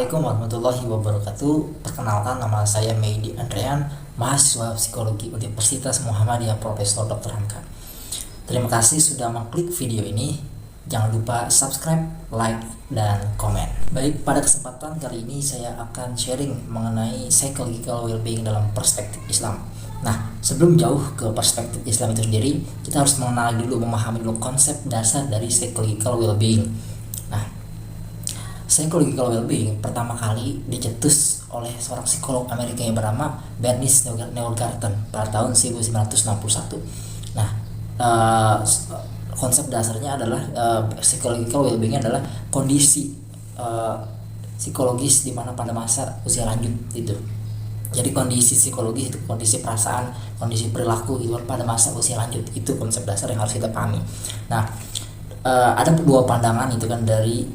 Assalamualaikum warahmatullahi wabarakatuh. Perkenalkan, nama saya Mehdi Andrean, mahasiswa psikologi Universitas Muhammadiyah Profesor Dr. Hamka. Terima kasih sudah mengklik video ini. Jangan lupa subscribe, like, dan komen. Baik, pada kesempatan kali ini saya akan sharing mengenai psychological well-being dalam perspektif Islam. Nah, sebelum jauh ke perspektif Islam itu sendiri, kita harus mengenal dulu, memahami dulu konsep dasar dari psychological well-being. Nah, psychological well-being pertama kali dicetus oleh seorang psikolog Amerika yang bernama Bernice Newgarden pada tahun 1961. Nah, konsep dasarnya adalah psychological well-being adalah kondisi psikologis di mana pada masa usia lanjut itu. Jadi kondisi psikologis itu kondisi perasaan, kondisi perilaku itu pada masa usia lanjut, itu konsep dasar yang harus kita pahami. Nah, ada dua pandangan itu kan dari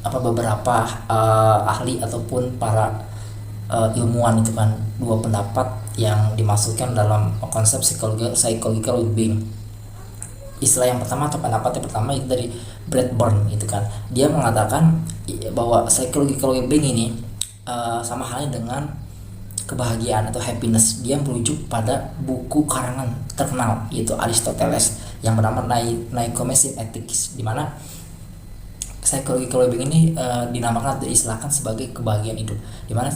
beberapa ahli ataupun para ilmuwan itu kan, dua pendapat yang dimasukkan dalam konsep psychological well-being. Istilah yang pertama atau pendapat yang pertama itu dari Bradburn itu kan, dia mengatakan bahwa psychological well-being ini sama halnya dengan kebahagiaan atau happiness. Dia merujuk pada buku karangan terkenal yaitu Aristoteles yang bernama Nicomachean Ethics, di mana psychological well-being ini dinamakan atau diistilahkan sebagai kebahagiaan hidup, di mana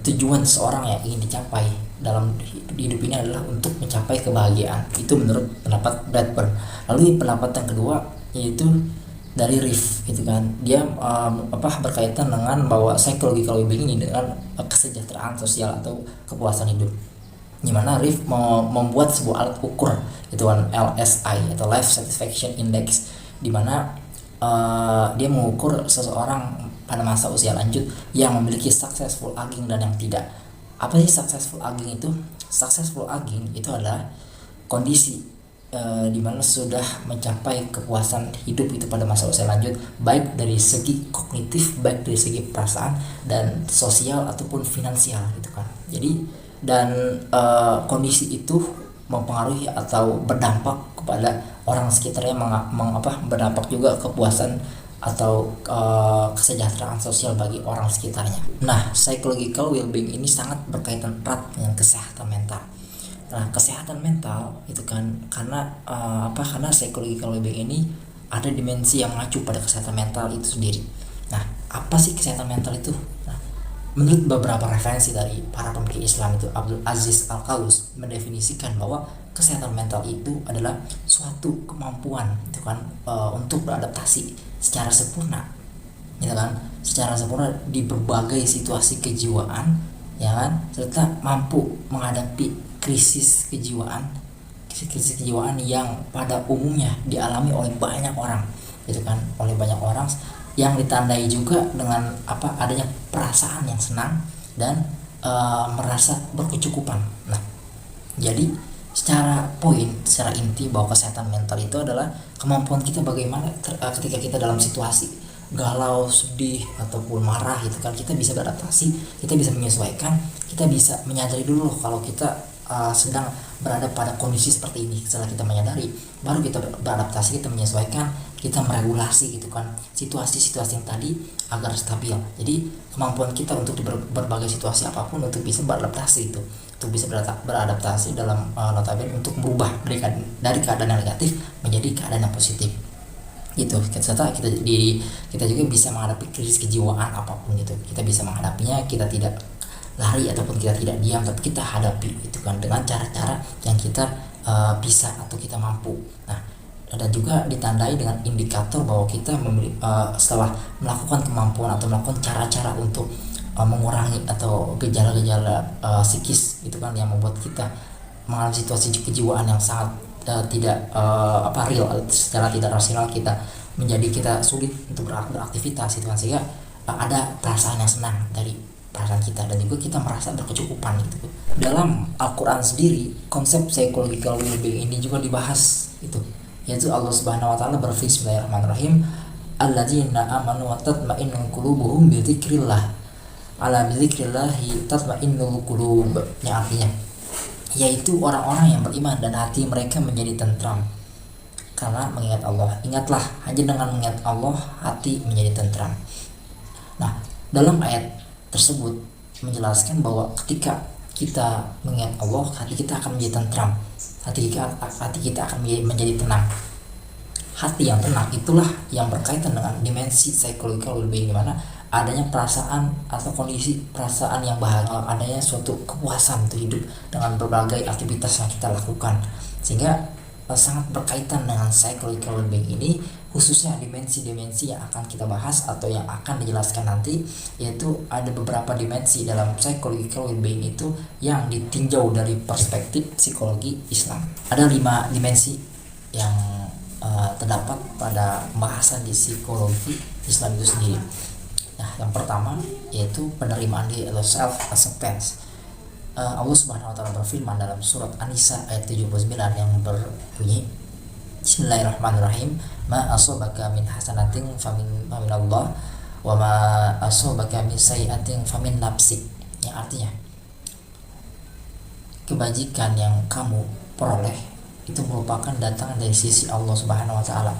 tujuan seseorang yang ingin dicapai dalam hidup ini adalah untuk mencapai kebahagiaan. Itu menurut pendapat Bradburn. Lalu pendapat yang kedua yaitu dari Riff itu kan, dia berkaitan dengan bahwa psychological well-being ini dengan kesejahteraan sosial atau kepuasan hidup, di mana Riff membuat sebuah alat ukur itu kan LSI atau Life Satisfaction Index, di mana dia mengukur seseorang pada masa usia lanjut yang memiliki successful aging dan yang tidak. Apa sih successful aging itu? Successful aging itu adalah kondisi di mana sudah mencapai kepuasan hidup itu pada masa usia lanjut, baik dari segi kognitif, baik dari segi perasaan dan sosial ataupun finansial gitu kan. Jadi dan kondisi itu mempengaruhi atau berdampak kepada orang sekitarnya, berdampak juga kepuasan atau kesejahteraan sosial bagi orang sekitarnya. Nah, psychological well-being ini sangat berkaitan erat dengan kesehatan mental. Nah, kesehatan mental itu kan karena psychological well-being ini ada dimensi yang mengacu pada kesehatan mental itu sendiri. Nah, apa sih kesehatan mental itu? Nah, menurut beberapa referensi dari para pemikir Islam itu, Abdul Aziz Al-Khaus mendefinisikan bahwa kesehatan mental itu adalah suatu kemampuan itu kan untuk beradaptasi secara sempurna, ya kan, secara sempurna di berbagai situasi kejiwaan, ya kan, serta mampu menghadapi krisis kejiwaan yang pada umumnya dialami oleh banyak orang, gitu kan, oleh banyak orang yang ditandai juga dengan adanya perasaan yang senang dan merasa berkecukupan. Nah, jadi secara inti bahwa kesehatan mental itu adalah kemampuan kita bagaimana ketika kita dalam situasi galau, sedih ataupun marah itu kan, kita bisa beradaptasi, kita bisa menyesuaikan, kita bisa menyadari dulu kalau kita sedang berada pada kondisi seperti ini. Setelah kita menyadari, baru kita beradaptasi, kita menyesuaikan, kita meregulasi gitu kan situasi-situasi yang tadi agar stabil. Jadi kemampuan kita untuk di berbagai situasi apapun untuk bisa beradaptasi itu, untuk bisa beradaptasi dalam notabene untuk berubah dari keadaan yang negatif menjadi keadaan yang positif. Gitu. Serta kita juga bisa menghadapi krisis kejiwaan apapun itu. Kita bisa menghadapinya, kita tidak lari ataupun kita tidak diam, tapi kita hadapi itu kan dengan cara-cara yang kita bisa atau kita mampu. Nah, dan juga ditandai dengan indikator bahwa kita setelah melakukan kemampuan atau melakukan cara-cara untuk mengurangi atau gejala-gejala psikis itu kan yang membuat kita mengalami situasi kejiwaan yang sangat tidak real, secara tidak rasional, kita sulit untuk beraktivitas itu kan, sehingga ada perasaan yang senang dari perasaan kita dan juga kita merasa berkecukupan gitu. Dalam Al-Quran sendiri, konsep psychological well-being ini juga dibahas itu, yaitu Allah Subhanahu wa taala berfirman, Bismillahirrahmanirrahim, alladzina amanu wa tatma'innu qulubuhum bi dzikrillah, ala bi dzikrillahi tatma'innul qulub, yang artinya yaitu orang-orang yang beriman dan hati mereka menjadi tentram karena mengingat Allah. Ingatlah, hanya dengan mengingat Allah hati menjadi tentram. Nah, dalam ayat tersebut menjelaskan bahwa ketika kita mengingat Allah, hati kita akan menjadi tentram, hati kita akan menjadi tenang. Hati yang tenang itulah yang berkaitan dengan dimensi psychological well-being, di mana adanya perasaan atau kondisi perasaan yang bahagia, adanya suatu kepuasan untuk hidup dengan berbagai aktivitas yang kita lakukan, sehingga sangat berkaitan dengan psychological well-being ini, khususnya dimensi-dimensi yang akan kita bahas atau yang akan dijelaskan nanti, yaitu ada beberapa dimensi dalam psychological well-being itu yang ditinjau dari perspektif psikologi Islam. Ada 5 dimensi yang terdapat pada pembahasan di psikologi Islam itu sendiri. Nah, yang pertama yaitu penerimaan diri atau self acceptance. Allah Subhanahu wa taala berfirman dalam surat An-Nisa ayat 79 yang berbunyi, Bismillahirrahmanirrahim, ma asabaka min hasanatin famin Allah wa ma asabaka min sayyi'atin famin nafsik. Yang artinya kebajikan yang kamu peroleh itu merupakan datang dari sisi Allah Subhanahu wa taala,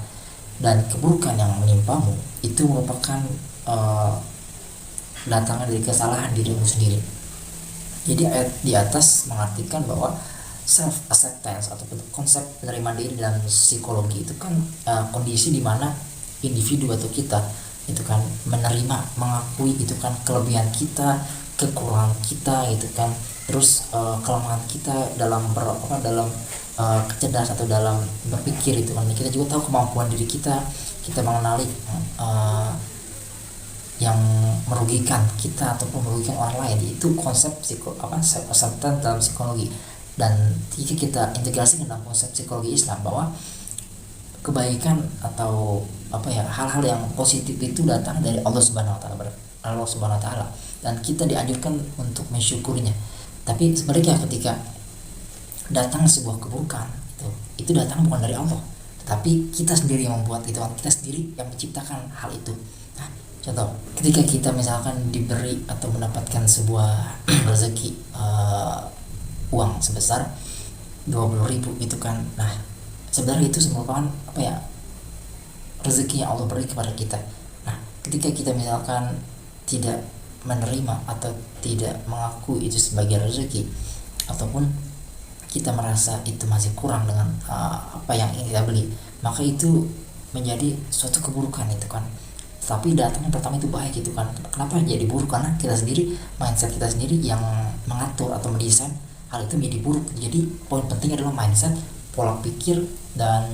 dan keburukan yang menimpamu itu merupakan datangnya dari kesalahan dirimu sendiri. Jadi ayat di atas mengartikan bahwa self acceptance atau konsep penerimaan diri dalam psikologi itu kan kondisi di mana individu atau kita itu kan menerima, mengakui itu kan kelebihan kita, kekurangan kita gitu kan, terus kelemahan kita dalam kecerdasan atau dalam berpikir itu kan. Kita juga tahu kemampuan diri kita mengenali yang merugikan kita ataupun merugikan orang lain. Itu konsep self-acceptance dalam psikologi. Dan jika kita integrasi dalam konsep psikologi Islam, bahwa kebaikan atau hal-hal yang positif itu datang dari Allah Subhanahu wa taala, dan kita dianjurkan untuk mensyukurinya. Tapi sebaliknya, ketika datang sebuah keburukan, itu datang bukan dari Allah, tetapi kita sendiri yang membuat itu, kita sendiri yang menciptakan hal itu. Nah, contoh, ketika kita misalkan diberi atau mendapatkan sebuah rezeki uang sebesar 20.000 itu kan, nah sebenarnya itu merupakan rezeki yang Allah beri kepada kita. Nah, ketika kita misalkan tidak menerima atau tidak mengakui itu sebagai rezeki, ataupun kita merasa itu masih kurang dengan apa yang ingin kita beli, maka itu menjadi suatu keburukan itu kan. Tapi datangnya pertama itu baik gitu kan. Kenapa jadi buruk? Karena kita sendiri, mindset kita sendiri yang mengatur atau mendesain hal itu menjadi buruk. Jadi poin penting adalah mindset, pola pikir, dan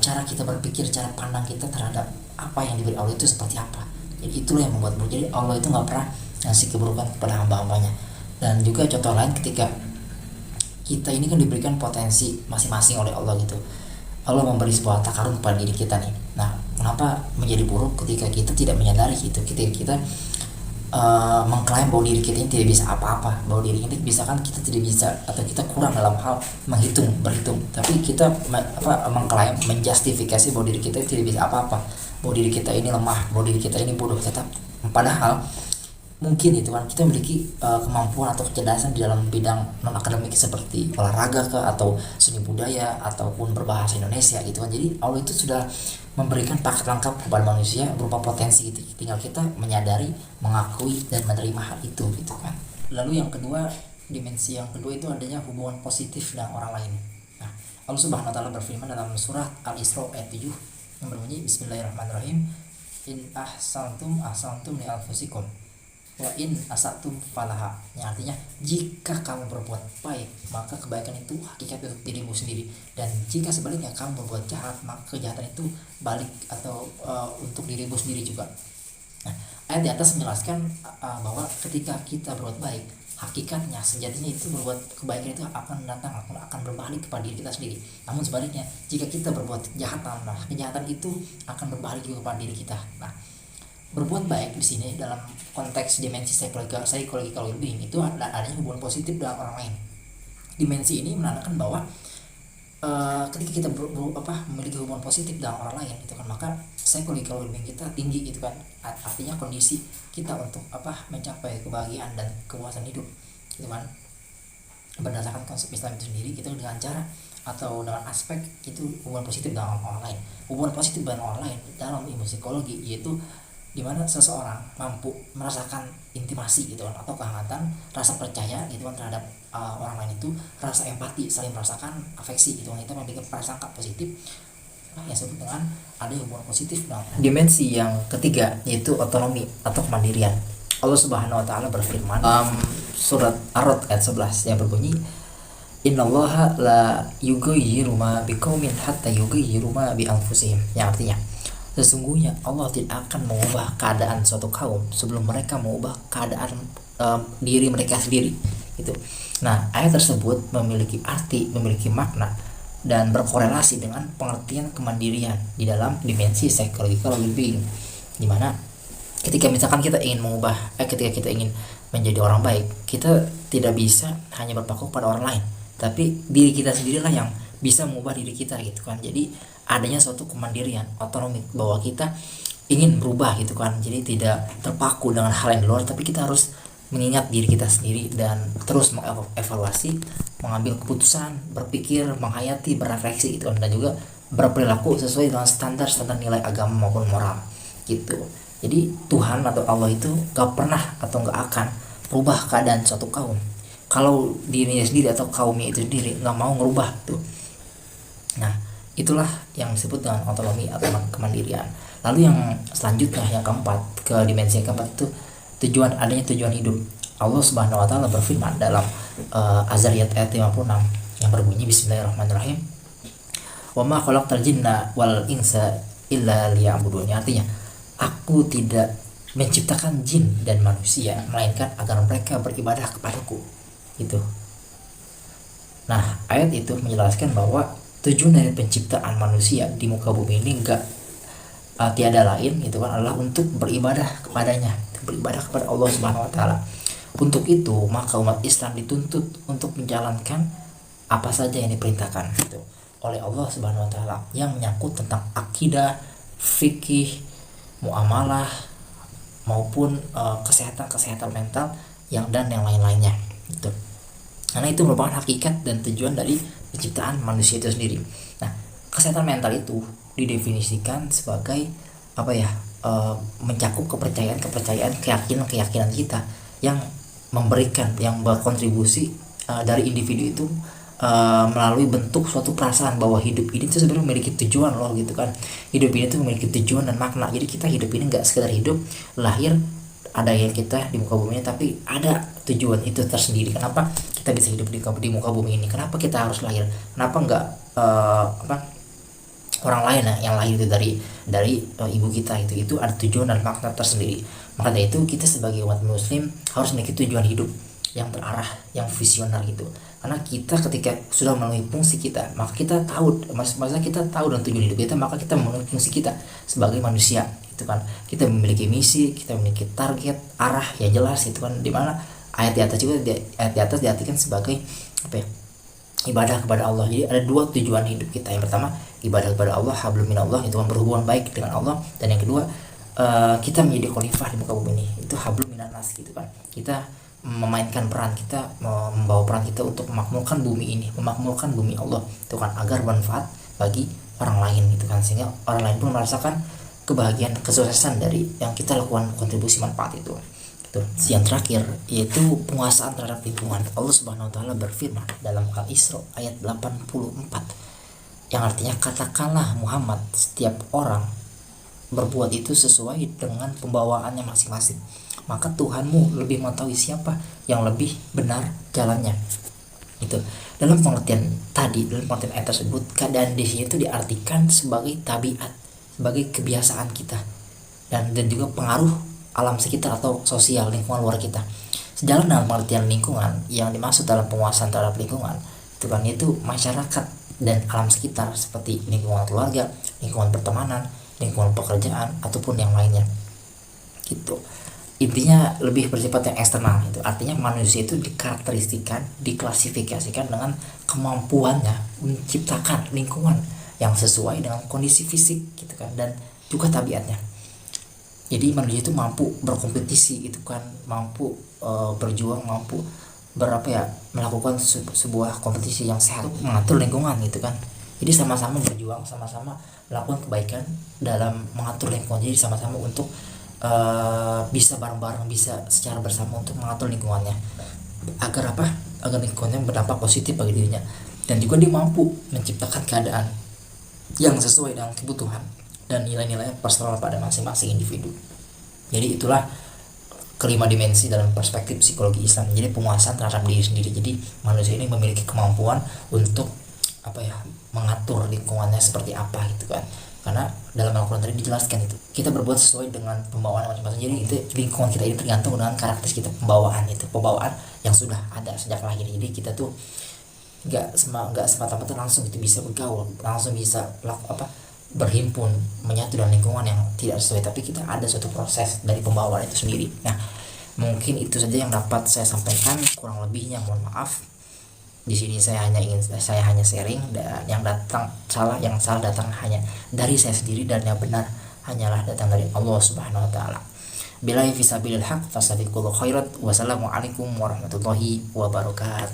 cara kita berpikir, cara pandang kita terhadap apa yang diberi Allah itu seperti apa. Jadi itulah yang membuat buruk. Jadi Allah itu nggak pernah ngasih keburukan kepada hamba-hambanya. Dan juga contoh lain, ketika kita ini kan diberikan potensi masing-masing oleh Allah gitu. Allah memberi sebuah takarun kepada diri kita nih. Nah, kenapa menjadi buruk ketika kita tidak menyadari itu? Ketika kita mengklaim bahwa diri kita ini tidak bisa apa-apa, bahwa diri ini misalkan kita tidak bisa atau kita kurang dalam hal berhitung, tapi kita mengklaim, menjustifikasi bahwa diri kita tidak bisa apa-apa, bahwa diri kita ini lemah, bahwa diri kita ini bodoh. Padahal mungkin itu kan kita memiliki kemampuan atau kecerdasan di dalam bidang non akademik seperti olahraga atau seni budaya ataupun berbahasa Indonesia gitu kan. Jadi Allah itu sudah memberikan paket lengkap kepada manusia berupa potensi gitu. Tinggal kita menyadari, mengakui, dan menerima hal itu gitu kan. Lalu yang kedua, dimensi yang kedua itu adanya hubungan positif dengan orang lain. Nah, Allah Subhanahu wa taala berfirman dalam surat Al-Isra ayat 7 yang berbunyi, Bismillahirrahmanirrahim, in ahsantum li anfusikum wa in asatum falaha. Yang artinya, jika kamu berbuat baik, maka kebaikan itu hakikat untuk dirimu sendiri, dan jika sebaliknya kamu berbuat jahat, maka kejahatan itu balik atau untuk dirimu sendiri juga. Nah, ayat di atas menjelaskan bahwa ketika kita berbuat baik, hakikatnya sejatinya itu berbuat kebaikan itu akan datang, akan berbalik kepada diri kita sendiri. Namun sebaliknya, jika kita berbuat kejahatan, nah kejahatan itu akan berbalik juga kepada diri kita. Nah, berbuat baik di sini dalam konteks dimensi psychological well-being itu adanya hubungan positif dengan orang lain. Dimensi ini menandakan bahwa ketika kita memiliki hubungan positif dengan orang lain itu kan, maka psychological well-being kita tinggi gitu kan. Artinya kondisi kita untuk mencapai kebahagiaan dan kepuasan hidup gitu kan. berdasarkan konsep Islam itu sendiri, kita dengan cara atau dengan aspek itu hubungan positif dengan orang lain. Hubungan positif dengan orang lain dalam ilmu psikologi yaitu dimana seseorang mampu merasakan intimasi gitu kan, atau kehangatan, rasa percaya gitu kan terhadap orang lain, itu rasa empati, saling merasakan afeksi gitu kan, kita memiliki prasangka positif, yang disebut dengan ada hubungan positif. Nah, dimensi yang ketiga yaitu otonomi atau kemandirian. Allah Subhanahu wa taala berfirman surat Ar-Ra'd ayat 11 yang berbunyi, innallaha la yughayyiru ma biqaumin hatta yughayyiru ma bi anfusihim, yang artinya sesungguhnya Allah tidak akan mengubah keadaan suatu kaum sebelum mereka mengubah keadaan diri mereka sendiri gitu. Nah, ayat tersebut memiliki arti, memiliki makna dan berkorelasi dengan pengertian kemandirian di dalam dimensi psychological well-being, dimana ketika misalkan kita ingin mengubah ketika kita ingin menjadi orang baik, kita tidak bisa hanya berpaku pada orang lain, tapi diri kita sendirilah yang bisa mengubah diri kita gitu kan. Jadi adanya suatu kemandirian, otonomi, bahwa kita ingin berubah gitu kan, jadi tidak terpaku dengan hal yang di luar, tapi kita harus mengingat diri kita sendiri dan terus mengevaluasi, mengambil keputusan, berpikir, menghayati, berefleksi gitu kan, dan juga berperilaku sesuai dengan standar nilai agama maupun moral gitu. Jadi Tuhan atau Allah itu gak pernah atau gak akan merubah keadaan suatu kaum kalau dirinya sendiri atau kaumnya itu sendiri gak mau ngerubah tuh. Nah, itulah yang disebut dengan otonomi atau kemandirian. Lalu yang selanjutnya, yang keempat, ke dimensi yang keempat itu adanya tujuan hidup. Allah Subhanahu wa taala berfirman dalam Az-Zariyat ayat 56 yang berbunyi, bismillahirrahmanirrahim, wa ma khalaqtal jinna wal insa illa liya'budun. Artinya, aku tidak menciptakan jin dan manusia melainkan agar mereka beribadah kepadaku gitu. Nah, ayat itu menjelaskan bahwa tujuan dari penciptaan manusia di muka bumi ini tiada lain itu kan adalah untuk beribadah kepadanya, beribadah kepada Allah Subhanahu wa taala. Untuk itu maka umat Islam dituntut untuk menjalankan apa saja yang diperintahkan gitu oleh Allah Subhanahu wa taala yang menyangkut tentang akidah, fikih, muamalah maupun kesehatan mental dan yang lain-lainnya gitu. Karena itu merupakan hakikat dan tujuan dari penciptaan manusia itu sendiri. Nah, kesehatan mental itu didefinisikan sebagai mencakup kepercayaan, keyakinan kita yang memberikan, yang berkontribusi dari individu itu melalui bentuk suatu perasaan bahwa hidup ini tuh sebenarnya memiliki tujuan loh gitu kan. Hidup ini tuh memiliki tujuan dan makna. Jadi kita hidup ini nggak sekedar hidup, lahir, ada yang kita di muka bumi ini, tapi ada tujuan itu tersendiri. Kenapa kita bisa hidup di muka bumi ini? Kenapa kita harus lahir? Kenapa nggak orang lain yang lahir itu dari ibu kita itu ada tujuan dan makna tersendiri. Maka dari itu kita sebagai umat muslim harus memiliki tujuan hidup yang terarah, yang visioner gitu. Karena kita ketika sudah memenuhi fungsi kita, maka kita tahu, maksudnya kita tahu dan tujuan hidup kita, maka kita memenuhi fungsi kita sebagai manusia itu kan. Kita memiliki misi, kita memiliki target, arah yang jelas itu kan, dimana ayat di atas diartikan sebagai ibadah kepada Allah. Jadi ada dua tujuan hidup kita. Yang pertama ibadah kepada Allah, hablum minallah, itu kan berhubungan baik dengan Allah, dan yang kedua kita menjadi khalifah di muka bumi ini, itu hablum minannas gitu kan. Kita memainkan peran kita, membawa peran kita untuk memakmurkan bumi ini, memakmurkan bumi Allah itu kan, agar bermanfaat bagi orang lain gitu kan, sehingga orang lain pun merasakan kebahagiaan, kesuksesan dari yang kita lakukan, kontribusi manfaat itu. Yang terakhir yaitu penguasaan terhadap lingkungan. Allah Subhanahu wa taala berfirman dalam Al-Isra ayat 84 yang artinya, katakanlah Muhammad, setiap orang berbuat itu sesuai dengan pembawaannya masing-masing, maka Tuhanmu lebih mengetahui siapa yang lebih benar jalannya. Itu dalam pengertian ayat tersebut, keadaan di sini itu diartikan sebagai tabiat, sebagai kebiasaan kita, dan juga pengaruh alam sekitar atau sosial, lingkungan luar kita. Sejalan dengan pengertian lingkungan yang dimaksud dalam penguasaan terhadap lingkungan itu kan, yaitu masyarakat dan alam sekitar seperti lingkungan keluarga, lingkungan pertemanan, lingkungan pekerjaan ataupun yang lainnya gitu. Intinya lebih bersifat yang eksternal itu. Artinya manusia itu diklasifikasikan dengan kemampuannya menciptakan lingkungan yang sesuai dengan kondisi fisik gitu kan, dan juga tabiatnya. Jadi manusia itu mampu berkompetisi gitu kan, mampu berjuang, mampu berapa ya, melakukan sebuah kompetisi yang sehat untuk mengatur lingkungan gitu kan. Jadi sama-sama berjuang, sama-sama melakukan kebaikan dalam mengatur lingkungan. Jadi sama-sama untuk bisa bareng-bareng, bisa secara bersama untuk mengatur lingkungannya agar apa, agar lingkungannya berdampak positif bagi dirinya, dan juga dia mampu menciptakan keadaan yang sesuai dengan kebutuhan dan nilai-nilai personal pada masing-masing individu. Jadi itulah kelima dimensi dalam perspektif psikologi Islam. Jadi penguasaan terhadap diri sendiri. Jadi manusia ini memiliki kemampuan untuk apa ya, mengatur lingkungannya seperti apa gitu kan. Karena dalam Al-Quran tadi dijelaskan itu kita berbuat sesuai dengan pembawaan masing-masing. Jadi itu lingkungan kita ini tergantung dengan karakteristik kita, pembawaan yang sudah ada sejak lahir. Jadi kita tuh nggak semata-mata langsung itu bisa bergaul, langsung bisa berhimpun, menyatu dengan lingkungan yang tidak sesuai, tapi kita ada suatu proses dari pembawaan itu sendiri. Nah, mungkin itu saja yang dapat saya sampaikan, kurang lebihnya mohon maaf. Di sini saya hanya sharing, dan yang salah datang hanya dari saya sendiri, dan yang benar hanyalah datang dari Allah Subhanahu wa taala. Billahi fisabilil haq fasabiqul khairat. Wassalamualaikum warahmatullahi wabarakatuh.